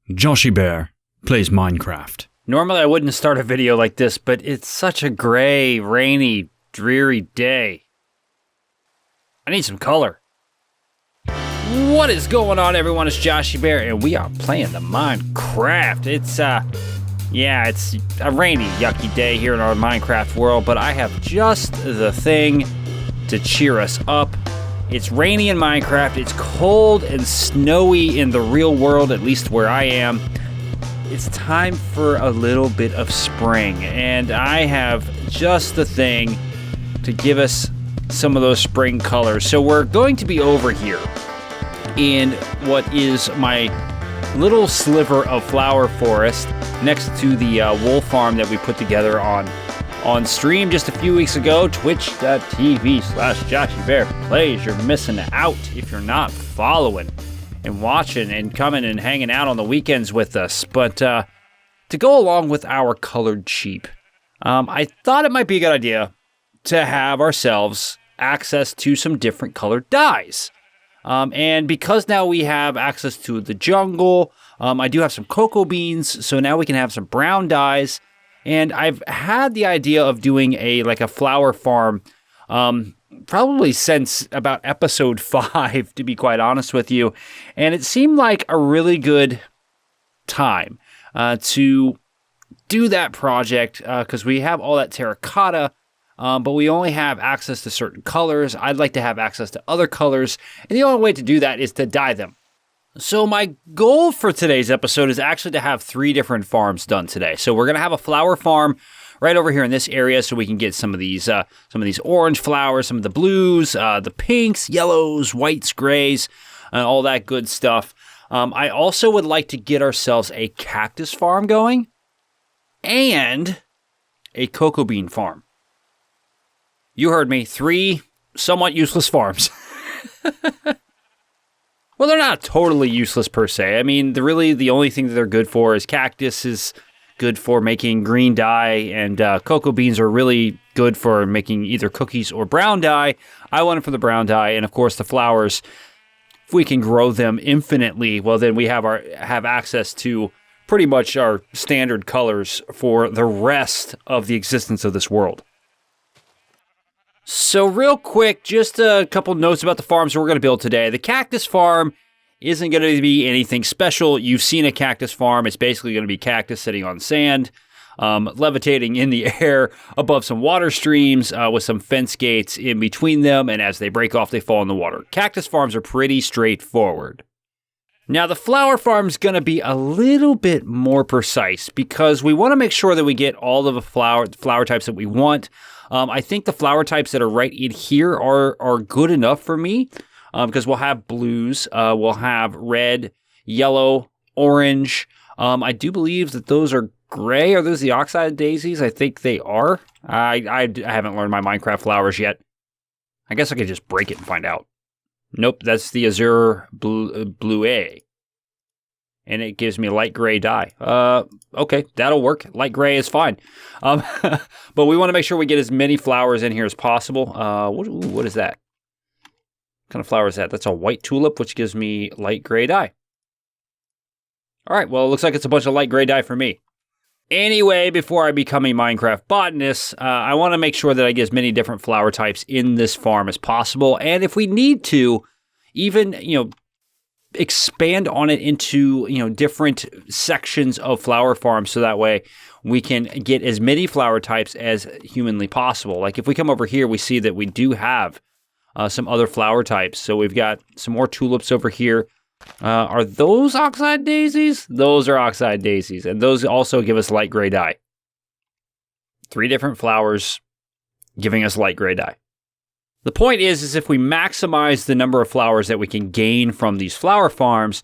Joshiebear plays Minecraft. Normally I wouldn't start a video like this, but it's such a gray, rainy, dreary day. I need some color. What is going on, everyone? It's Joshiebear, and we are playing the Minecraft. It's a rainy, yucky day here in our Minecraft world, but I have just the thing to cheer us up. It's rainy in Minecraft, it's cold and snowy in the real world, at least where I am. It's time for a little bit of spring, and I have just the thing to give us some of those spring colors. So we're going to be over here in what is my little sliver of flower forest next to the wool farm that we put together on stream just a few weeks ago. Twitch.tv/Joshiebear plays. You're missing out if you're not following and watching and coming and hanging out on the weekends with us. But to go along with our colored sheep, I thought it might be a good idea to have ourselves access to some different colored dyes. And because now we have access to the jungle, I do have some cocoa beans, so now we can have some brown dyes. And I've had the idea of doing a flower farm, probably since about episode 5, to be quite honest with you. And it seemed like a really good time to do that project because we have all that terracotta, but we only have access to certain colors. I'd like to have access to other colors, and the only way to do that is to dye them. So my goal for today's episode is actually to have 3 different farms done today. So we're going to have a flower farm right over here in this area so we can get some of these orange flowers, some of the blues, the pinks, yellows, whites, grays, and all that good stuff. I also would like to get ourselves a cactus farm going and a cocoa bean farm. You heard me, 3 somewhat useless farms. Well, they're not totally useless per se. I mean, the only thing that they're good for is cactus is good for making green dye, and cocoa beans are really good for making either cookies or brown dye. I want it for the brown dye, and of course the flowers, if we can grow them infinitely, well then we have access to pretty much our standard colors for the rest of the existence of this world. So real quick, just a couple notes about the farms we're going to build today. The cactus farm isn't going to be anything special. You've seen a cactus farm. It's basically going to be cactus sitting on sand, levitating in the air above some water streams with some fence gates in between them, and as they break off, they fall in the water. Cactus farms are pretty straightforward. Now, the flower farm is going to be a little bit more precise because we want to make sure that we get all of the flower types that we want. I think the flower types that are right in here are good enough for me because we'll have blues, we'll have red, yellow, orange. I do believe that those are gray. Are those the oxide daisies? I think they are. I haven't learned my Minecraft flowers yet. I guess I could just break it and find out. Nope, that's the azure blue A. And it gives me a light gray dye. Okay, that'll work. Light gray is fine. But we want to make sure we get as many flowers in here as possible. What is that? What kind of flower is that? That's a white tulip, which gives me light gray dye. All right, well, it looks like it's a bunch of light gray dye for me. Anyway, before I become a Minecraft botanist, I want to make sure that I get as many different flower types in this farm as possible. And if we need to, even, expand on it into, different sections of flower farms so that way we can get as many flower types as humanly possible. Like if we come over here, we see that we do have some other flower types. So we've got some more tulips over here. Are those oxide daisies? Those are oxide daisies, and those also give us light gray dye. 3 different flowers giving us light gray dye. The point is if we maximize the number of flowers that we can gain from these flower farms,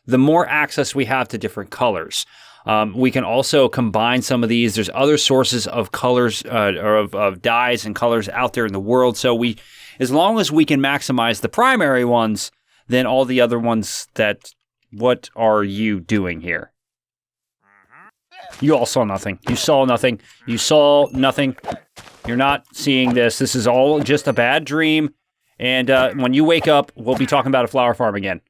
the more access we have to different colors. We can also combine some of these. There's other sources of colors or of dyes and colors out there in the world. So as long as we can maximize the primary ones, then all the other ones what are you doing here? You all saw nothing. You saw nothing. You saw nothing. You're not seeing this. This is all just a bad dream. And when you wake up, we'll be talking about a flower farm again.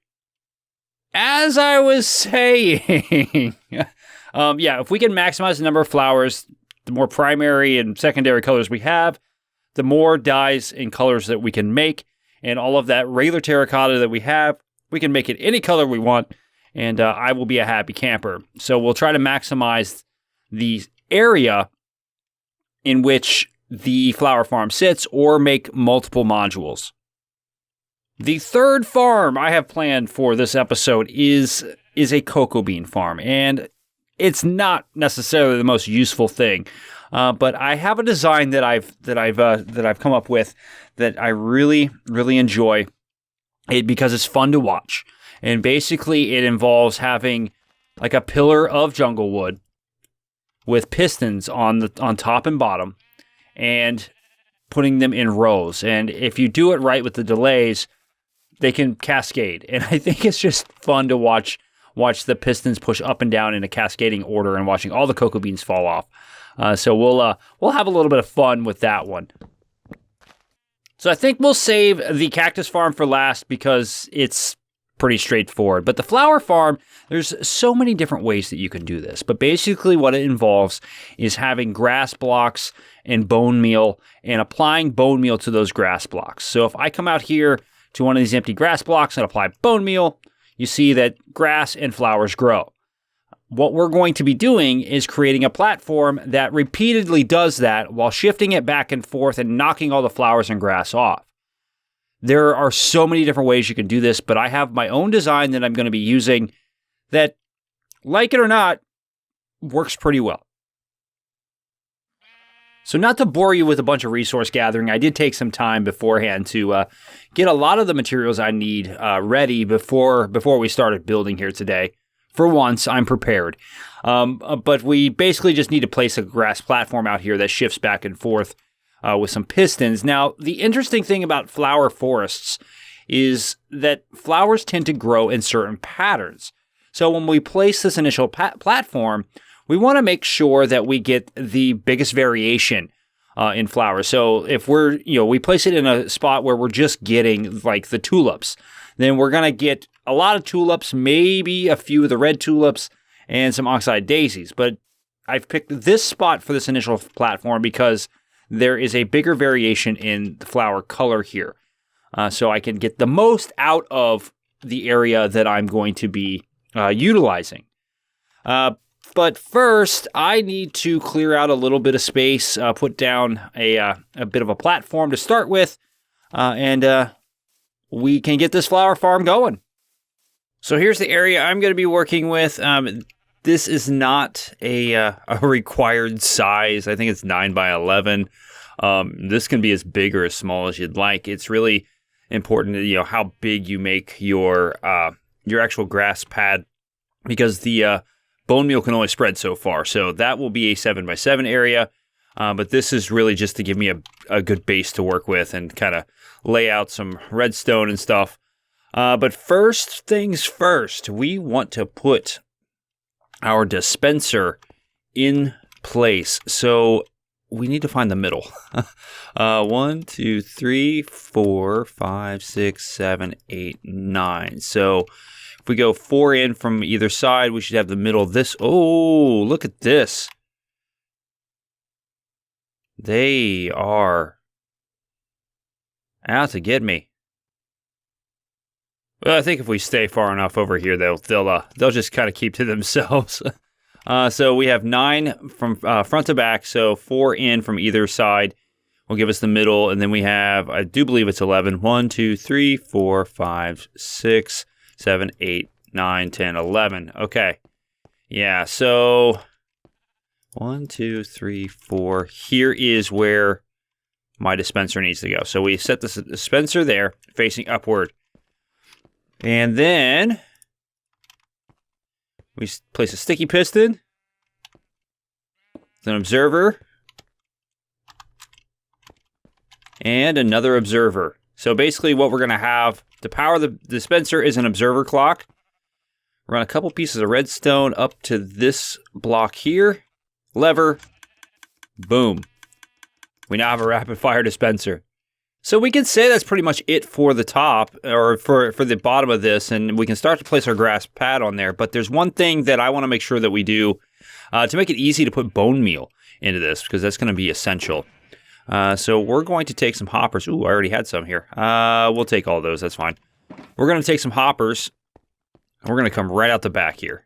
as I was saying, if we can maximize the number of flowers, the more primary and secondary colors we have, the more dyes and colors that we can make. And all of that regular terracotta that we have, we can make it any color we want. And I will be a happy camper. So we'll try to maximize the area in which the flower farm sits or make multiple modules. The third farm I have planned for this episode is a cocoa bean farm. And it's not necessarily the most useful thing. But I have a design that I've come up with that I really, really enjoy it because it's fun to watch. And basically it involves having like a pillar of jungle wood with pistons on top and bottom and putting them in rows. And if you do it right with the delays, they can cascade. And I think it's just fun to watch the pistons push up and down in a cascading order and watching all the cocoa beans fall off. So we'll have a little bit of fun with that one. So I think we'll save the cactus farm for last because it's pretty straightforward. But the flower farm, there's so many different ways that you can do this. But basically what it involves is having grass blocks and bone meal and applying bone meal to those grass blocks. So if I come out here to one of these empty grass blocks and apply bone meal, you see that grass and flowers grow. What we're going to be doing is creating a platform that repeatedly does that while shifting it back and forth and knocking all the flowers and grass off. There are so many different ways you can do this, but I have my own design that I'm going to be using that, like it or not, works pretty well. So not to bore you with a bunch of resource gathering, I did take some time beforehand to get a lot of the materials I need ready before we started building here today. For once, I'm prepared. But we basically just need to place a grass platform out here that shifts back and forth with some pistons. Now, the interesting thing about flower forests is that flowers tend to grow in certain patterns. So when we place this initial platform, we want to make sure that we get the biggest variation in flowers. So if we place it in a spot where we're just getting like the tulips, then we're going to get a lot of tulips, maybe a few of the red tulips, and some oxeye daisies. But I've picked this spot for this initial platform because there is a bigger variation in the flower color here. So I can get the most out of the area that I'm going to be utilizing. But first, I need to clear out a little bit of space, put down a bit of a platform to start with, and we can get this flower farm going. So here's the area I'm going to be working with. This is not a required size. I think it's 9 by 11. This can be as big or as small as you'd like. It's really important, how big you make your actual grass pad, because the bone meal can only spread so far. So that will be a 7 by 7 area. But this is really just to give me a good base to work with and kind of lay out some redstone and stuff. But first things first, we want to put our dispenser in place. So we need to find the middle. 1, 2, 3, 4, 5, 6, 7, 8, 9. So if we go 4 in from either side, we should have the middle of this. Oh, look at this. They are out to get me. Well, I think if we stay far enough over here, they'll just kind of keep to themselves. So we have 9 from front to back, so 4 in from either side will give us the middle, and then we have, I do believe it's 11. 1, 2, 3, 4, 5, 6, 7, 8, 9, 10, 11. Okay. Yeah, so 1, 2, 3, 4. Here is where my dispenser needs to go. So we set the dispenser there, facing upward. And then we place a sticky piston, an observer, and another observer. So basically what we're going to have to power the dispenser is an observer clock. Run a couple pieces of redstone up to this block here. Lever. Boom. We now have a rapid fire dispenser. So we can say that's pretty much it for the top, or for the bottom of this, and we can start to place our grass pad on there. But there's one thing that I want to make sure that we do to make it easy to put bone meal into this, because that's going to be essential. So we're going to take some hoppers. Ooh, I already had some here. We'll take all those, that's fine. We're going to take some hoppers, and we're going to come right out the back here.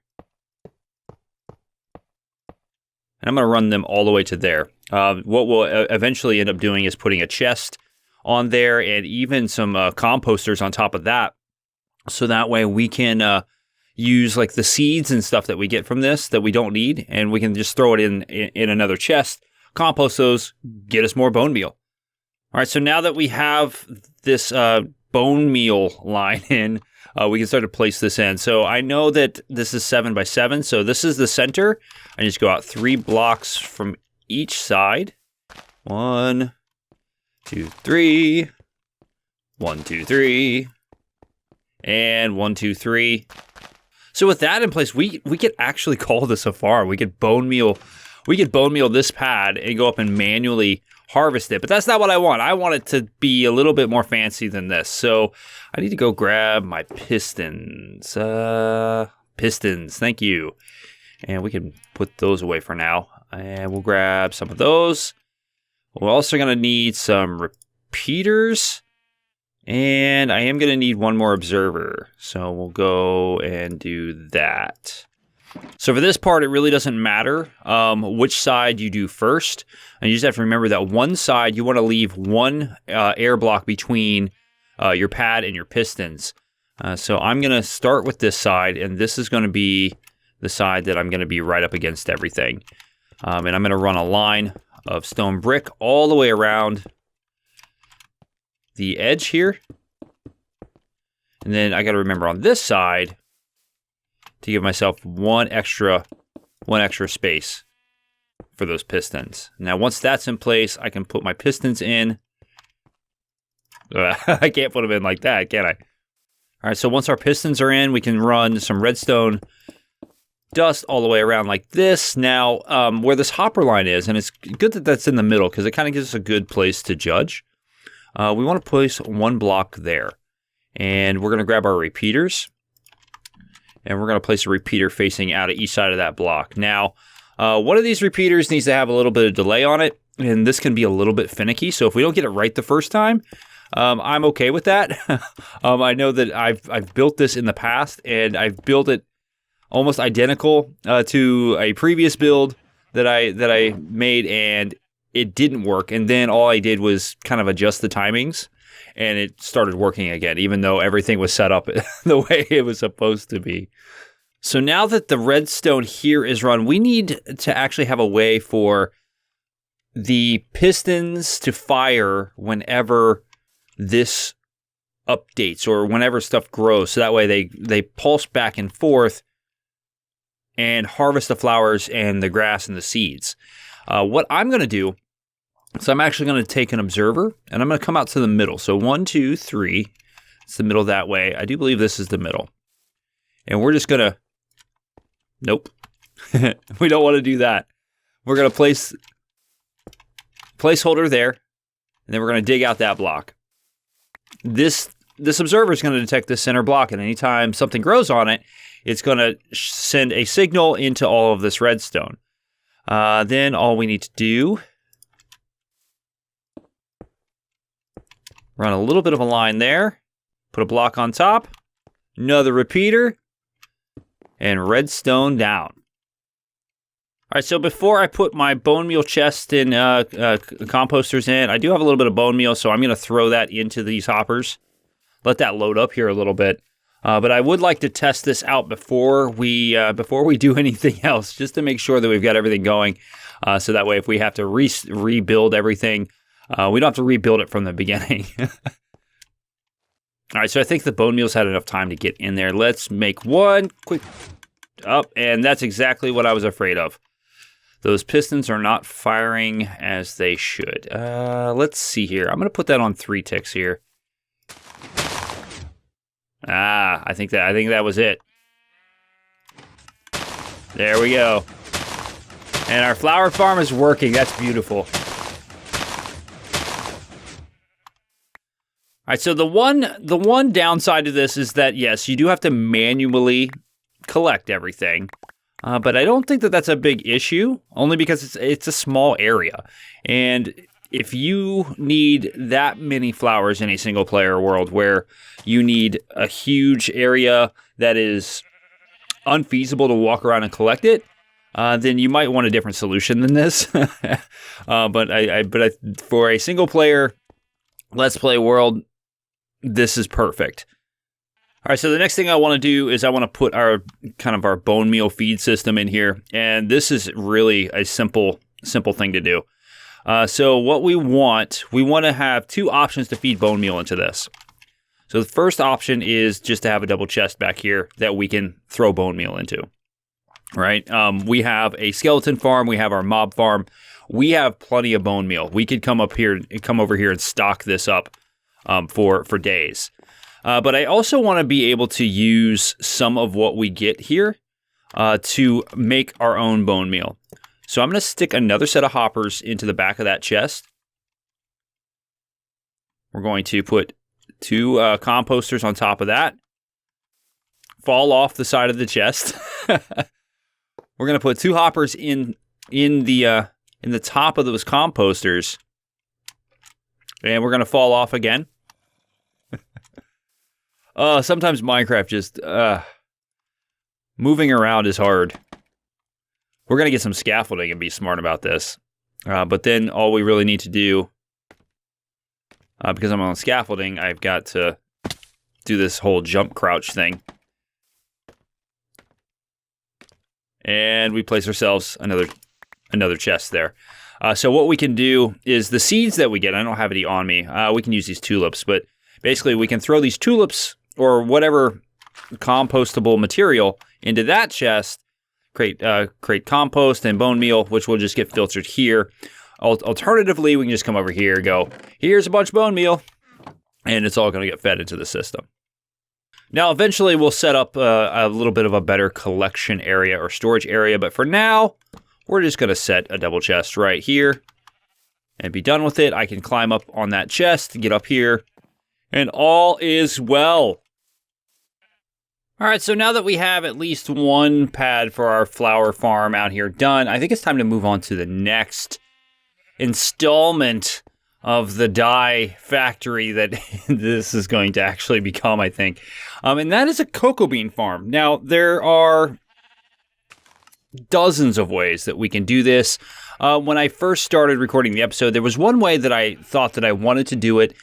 And I'm going to run them all the way to there. What we'll eventually end up doing is putting a chest on there, and even some composters on top of that, so that way we can use like the seeds and stuff that we get from this that we don't need, and we can just throw it in another chest, compost those, get us more bone meal. All right, so now that we have this bone meal line in, we can start to place this in. So I know that this is 7 by 7, so this is the center. I just go out 3 blocks from each side. 1, 2, 3, 1, 2, 3, and 1, 2, 3. So with that in place, we could actually call this a farm. We could bone meal this pad and go up and manually harvest it. But that's not what I want. I want it to be a little bit more fancy than this. So I need to go grab my pistons. Pistons, thank you. And we can put those away for now. And we'll grab some of those. We're also going to need some repeaters, and I am going to need one more observer. So we'll go and do that. So for this part, it really doesn't matter which side you do first. And you just have to remember that one side, you want to leave one air block between your pad and your pistons. So I'm going to start with this side, and this is going to be the side that I'm going to be right up against everything. And I'm going to run a line of stone brick all the way around the edge here. And then I got to remember on this side to give myself one extra space for those pistons. Now, once that's in place, I can put my pistons in. I can't put them in like that, can I? All right, so once our pistons are in, we can run some redstone dust all the way around like this. Now, where this hopper line is, and it's good that that's in the middle because it kind of gives us a good place to judge. We want to place one block there. And we're going to grab our repeaters. And we're going to place a repeater facing out of each side of that block. Now, one of these repeaters needs to have a little bit of delay on it. And this can be a little bit finicky. So if we don't get it right the first time, I'm okay with that. I know that I've built this in the past, and I've built it almost identical to a previous build that I made, and it didn't work. And then all I did was kind of adjust the timings, and it started working again, even though everything was set up the way it was supposed to be. So now that the redstone here is run, we need to actually have a way for the pistons to fire whenever this updates or whenever stuff grows. So that way they pulse back and forth and harvest the flowers and the grass and the seeds. What I'm going to do, so I'm actually going to take an observer, and I'm going to come out to the middle. So 1, 2, 3. It's the middle that way. I do believe this is the middle. And we're just going to... Nope. We don't want to do that. We're going to place placeholder there, and then we're going to dig out that block. This observer is going to detect this center block, and anytime something grows on it, it's going to send a signal into all of this redstone. Then all we need to do, run a little bit of a line there, put a block on top, another repeater, and redstone down. All right, so before I put my bone meal chest and composters in, I do have a little bit of bone meal, so I'm going to throw that into these hoppers. Let that load up here a little bit. But I would like to test this out before we do anything else, just to make sure that we've got everything going. So that way, if we have to rebuild everything, we don't have to rebuild it from the beginning. All right, so I think the bone meal's had enough time to get in there. Let's make one quick up, and that's exactly what I was afraid of. Those pistons are not firing as they should. Let's see here. I'm going to put that on 3 ticks here. I think that was it. There we go. And our flower farm is working. That's beautiful. All right, so the one downside to this is that, yes, you do have to manually collect everything. But I don't think that that's a big issue, only because it's a small area. And if you need that many flowers in a single-player world where you need a huge area that is unfeasible to walk around and collect it, then you might want a different solution than this. But for a single-player Let's Play world, this is perfect. All right, so the next thing I want to do is I want to put our bone meal feed system in here, and this is really a simple thing to do. So what we want to have two options to feed bone meal into this. So the first option is just to have a double chest back here that we can throw bone meal into. Right? We have a skeleton farm, we have our mob farm, we have plenty of bone meal. We could come over here and stock this up for days. But I also want to be able to use some of what we get here to make our own bone meal. So I'm going to stick another set of hoppers into the back of that chest. We're going to put two composters on top of that. Fall off the side of the chest. We're going to put two hoppers in the top of those composters. And we're going to fall off again. Sometimes Minecraft just, moving around is hard. We're going to get some scaffolding and be smart about this. But then all we really need to do, because I'm on scaffolding, I've got to do this whole jump crouch thing. And we place ourselves another chest there. So what we can do is the seeds that we get, I don't have any on me, we can use these tulips, but basically we can throw these tulips or whatever compostable material into that chest, create compost and bone meal, which will just get filtered here. Alternatively, we can just come over here and go, here's a bunch of bone meal, and it's all going to get fed into the system. Now, eventually, we'll set up a little bit of a better collection area or storage area, but for now, we're just going to set a double chest right here and be done with it. I can climb up on that chest, get up here, and all is well. All right, so now that we have at least one pad for our flower farm out here done, I think it's time to move on to the next installment of the dye factory that this is going to actually become, I think. And that is a cocoa bean farm. Now, there are dozens of ways that we can do this. When I first started recording the episode, there was one way that I thought that I wanted to do it.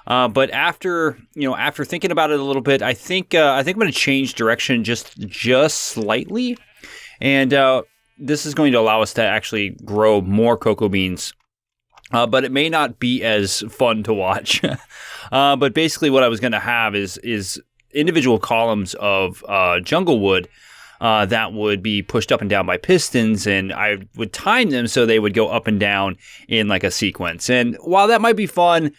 But after thinking about it a little bit, I think I'm going to change direction just slightly. And this is going to allow us to actually grow more cocoa beans. But it may not be as fun to watch. But basically what I was going to have is individual columns of jungle wood that would be pushed up and down by pistons, and I would time them so they would go up and down in like a sequence. And while that might be fun,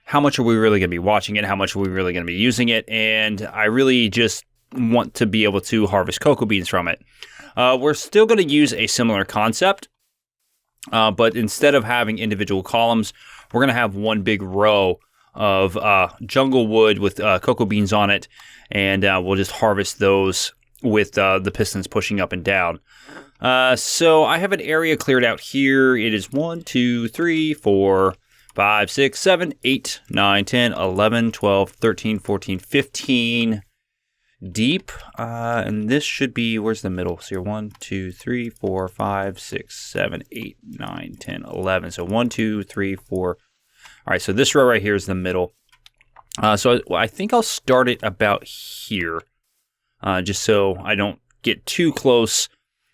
how much are we really going to be watching it? How much are we really going to be using it? And I really just want to be able to harvest cocoa beans from it. We're still going to use a similar concept. But instead of having individual columns, we're going to have one big row of jungle wood with cocoa beans on it, and we'll just harvest those with the pistons pushing up and down. So I have an area cleared out here. It is 1, 2, 3, 4, 5, 6, 7, 8, 9, 10, 11, 12, 13, 14, 15 deep. And this should be, where's the middle? So you're 1, 2, 3, 4, 5, 6, 7, 8, 9, 10, 11. So 1, 2, 3, 4. All right, so this row right here is the middle. So I think I'll start it about here, just so I don't get too close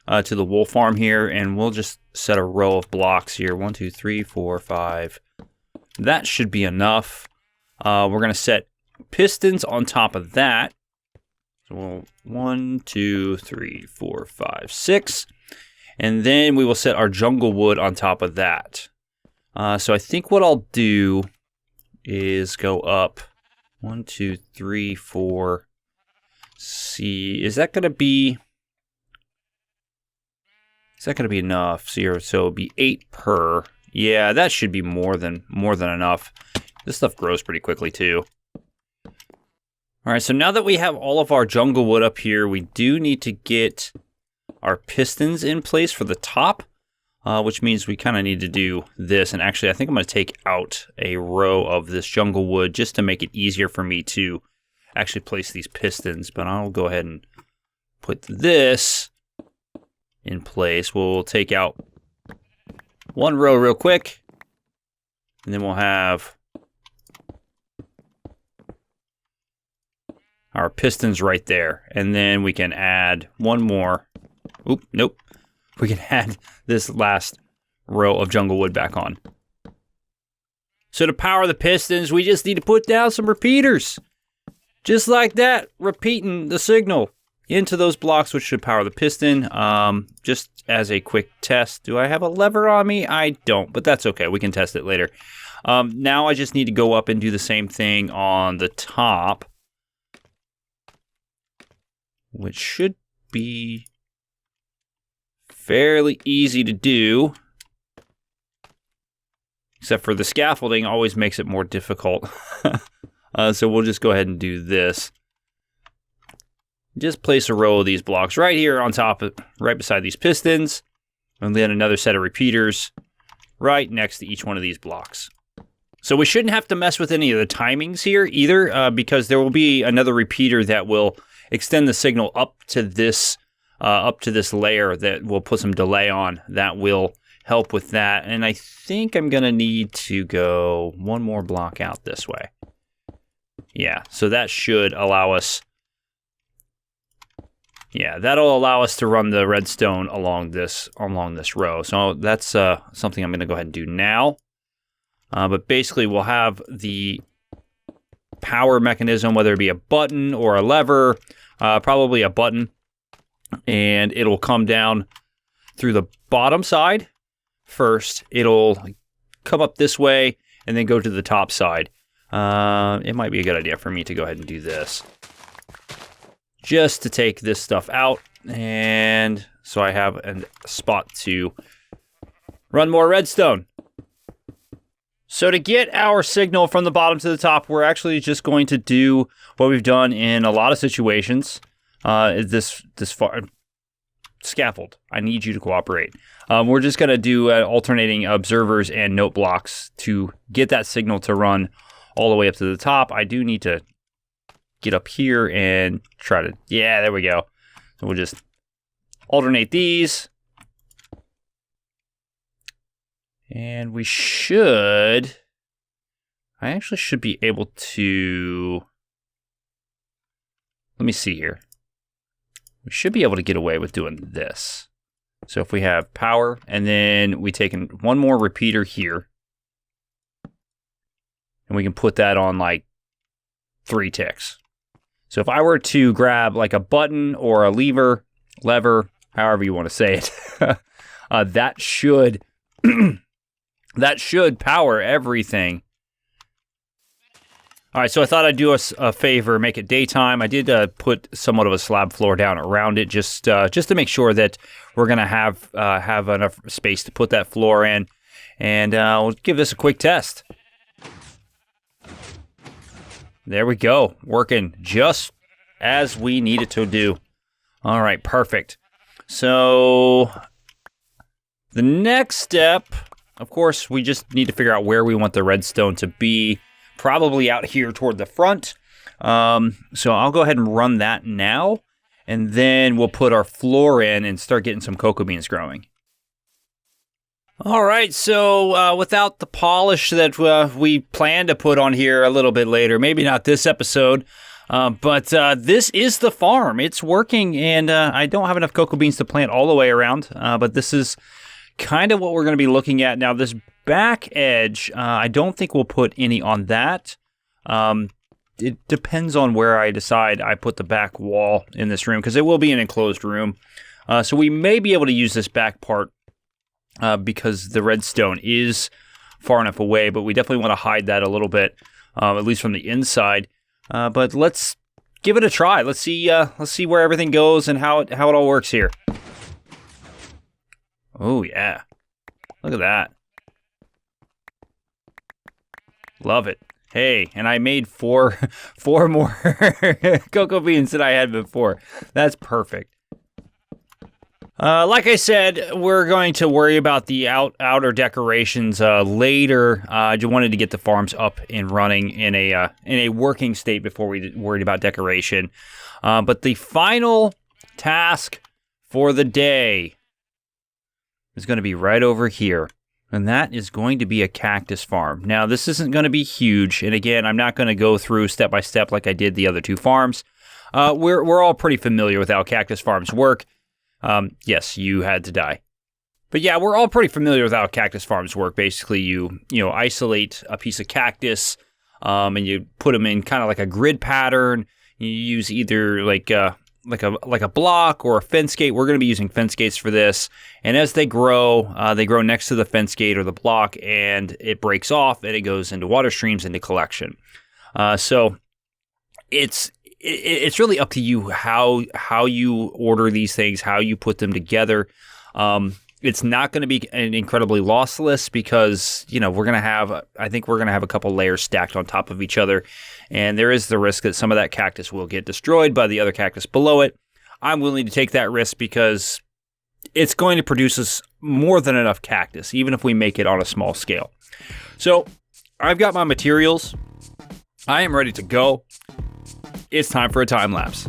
to the wool farm here. And we'll just set a row of blocks here. 1, 2, 3, 4, 5. That should be enough. We're going to set pistons on top of that. So 1, 2, 3, 4, 5, 6. And then we will set our jungle wood on top of that. So I think what I'll do is go up 1, 2, 3, 4. See, is that going to be enough? So it'll be 8 per. Yeah, that should be more than enough. This stuff grows pretty quickly too. All right, so now that we have all of our jungle wood up here, we do need to get our pistons in place for the top, which means we kind of need to do this. And actually, I think I'm going to take out a row of this jungle wood just to make it easier for me to actually place these pistons. But I'll go ahead and put this in place. We'll take out one row real quick, and then we'll have our pistons right there. And then we can add one more. Oop, nope. We can add this last row of jungle wood back on. So to power the pistons, we just need to put down some repeaters. Just like that, repeating the signal into those blocks, which should power the piston. Just as a quick test, do I have a lever on me? I don't, but that's okay. We can test it later. Now I just need to go up and do the same thing on the top, which should be fairly easy to do, except for the scaffolding always makes it more difficult. So we'll just go ahead and do this. Just place a row of these blocks right here on top of, right beside these pistons, and then another set of repeaters right next to each one of these blocks. So we shouldn't have to mess with any of the timings here either, because there will be another repeater that will extend the signal up to this layer that we'll put some delay on. That will help with that. And I think I'm going to need to go one more block out this way. Yeah, so that should allow us. Yeah, that'll allow us to run the redstone along this row. So that's something I'm going to go ahead and do now. But basically, we'll have the power mechanism, whether it be a button or a lever, probably a button, and it'll come down through the bottom side first. It'll come up this way and then go to the top side. It might be a good idea for me to go ahead and do this, just to take this stuff out, and so I have a spot to run more redstone. So to get our signal from the bottom to the top, we're actually just going to do what we've done in a lot of situations. This scaffold. I need you to cooperate. We're just going to do alternating observers and note blocks to get that signal to run all the way up to the top. I do need to get up here and try to, yeah, there we go. So we'll just alternate these. And we should, I actually should be able to, let me see here. We should be able to get away with doing this. So if we have power, and then we take one more repeater here, and we can put that on like 3 ticks. So if I were to grab like a button or a lever, however you want to say it, that should that should power everything. All right, so I thought I'd do us a favor, make it daytime. I did put somewhat of a slab floor down around it, just to make sure that we're gonna have enough space to put that floor in, and we'll give this a quick test. There we go, working just as we need it to do. All right, perfect. So the next step, of course, we just need to figure out where we want the redstone to be. Probably out here toward the front. So I'll go ahead and run that now, and then we'll put our floor in and start getting some cocoa beans growing. All right, so without the polish that we plan to put on here a little bit later, maybe not this episode, but this is the farm. It's working, and I don't have enough cocoa beans to plant all the way around, but this is kind of what we're going to be looking at now. This back edge, I don't think we'll put any on that. It depends on where I decide I put the back wall in this room, because it will be an enclosed room. So we may be able to use this back part because the redstone is far enough away, but we definitely want to hide that a little bit, at least from the inside. But let's give it a try. Let's see where everything goes and how it all works here. Oh yeah, look at that. Love it. Hey, and I made four more cocoa beans than I had before. That's perfect. Like I said, we're going to worry about the outer decorations later. I just wanted to get the farms up and running in a working state before we worried about decoration. But the final task for the day is going to be right over here. And that is going to be a cactus farm. Now, this isn't going to be huge. And again, I'm not going to go through step by step like I did the other two farms. We're all pretty familiar with how cactus farms work. Yes, you had to die. But yeah, we're all pretty familiar with how cactus farms work. Basically, you isolate a piece of cactus, and you put them in kind of like a grid pattern. You use either like a block or a fence gate. We're going to be using fence gates for this. And as they grow next to the fence gate or the block, and it breaks off and it goes into water streams into collection. So it's really up to you how you order these things, how you put them together. It's not going to be an incredibly lossless because, we're going to have a couple layers stacked on top of each other. And there is the risk that some of that cactus will get destroyed by the other cactus below it. I'm willing to take that risk because it's going to produce us more than enough cactus, even if we make it on a small scale. So I've got my materials. I am ready to go. It's time for a time lapse.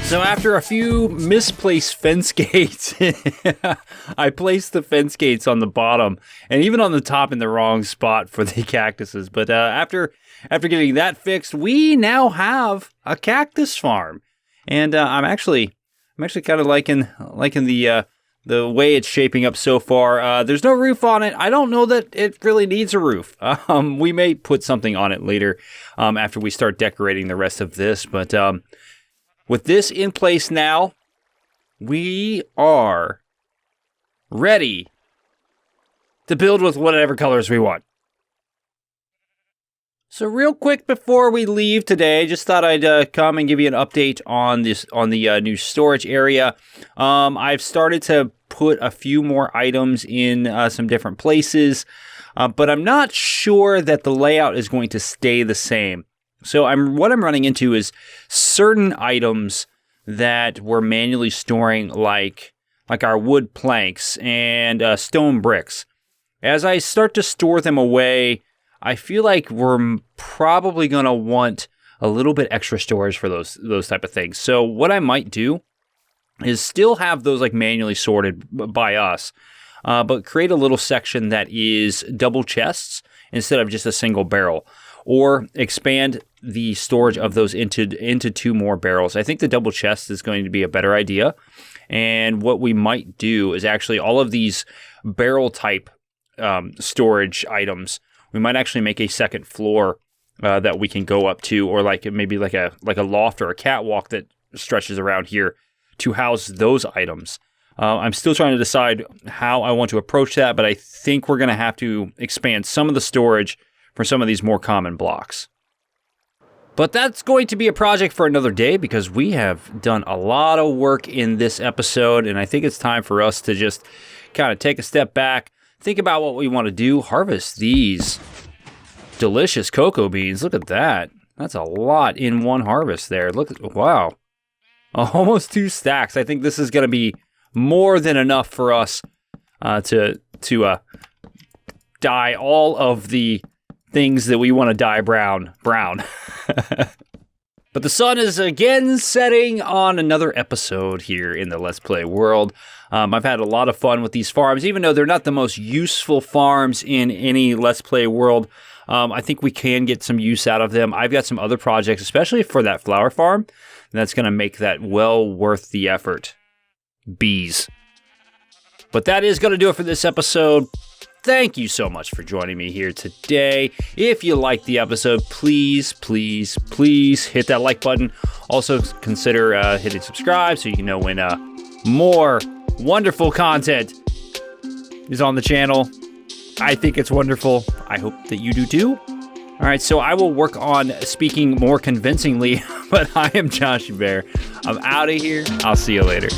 So after a few misplaced fence gates, I placed the fence gates on the bottom and even on the top in the wrong spot for the cactuses. But after getting that fixed, we now have a cactus farm, and I'm actually kind of liking the way it's shaping up so far. There's no roof on it. I don't know that it really needs a roof. We may put something on it later after we start decorating the rest of this, but. With this in place now, we are ready to build with whatever colors we want. So real quick before we leave today, just thought I'd come and give you an update on the new storage area. I've started to put a few more items in some different places, but I'm not sure that the layout is going to stay the same. So what I'm running into is certain items that we're manually storing, like our wood planks and stone bricks. As I start to store them away, I feel like we're probably going to want a little bit extra storage for those type of things. So what I might do is still have those like manually sorted by us, but create a little section that is double chests instead of just a single barrel, or expand the storage of those into 2 more barrels. I think the double chest is going to be a better idea. And what we might do is actually all of these barrel type storage items, we might actually make a second floor that we can go up to, or like maybe like a loft or a catwalk that stretches around here to house those items. I'm still trying to decide how I want to approach that, but I think we're going to have to expand some of the storage for some of these more common blocks. But that's going to be a project for another day, because we have done a lot of work in this episode, and I think it's time for us to just kind of take a step back, think about what we want to do, harvest these delicious cocoa beans. Look at that. That's a lot in one harvest there. Wow. Almost 2 stacks. I think this is going to be more than enough for us to dye all of the things that we want to dye brown. But the sun is again setting on another episode here in the Let's Play world. I've had a lot of fun with these farms, even though they're not the most useful farms in any Let's Play world. I think we can get some use out of them. I've got some other projects, especially for that flower farm, that's going to make that well worth the effort. Bees. But that is going to do it for this episode. Thank you so much for joining me here today. If you liked the episode, please, please, please hit that like button. Also consider hitting subscribe so you can know when more wonderful content is on the channel. I think it's wonderful. I hope that you do too. All right, so I will work on speaking more convincingly, but I am Joshiebear. I'm out of here. I'll see you later.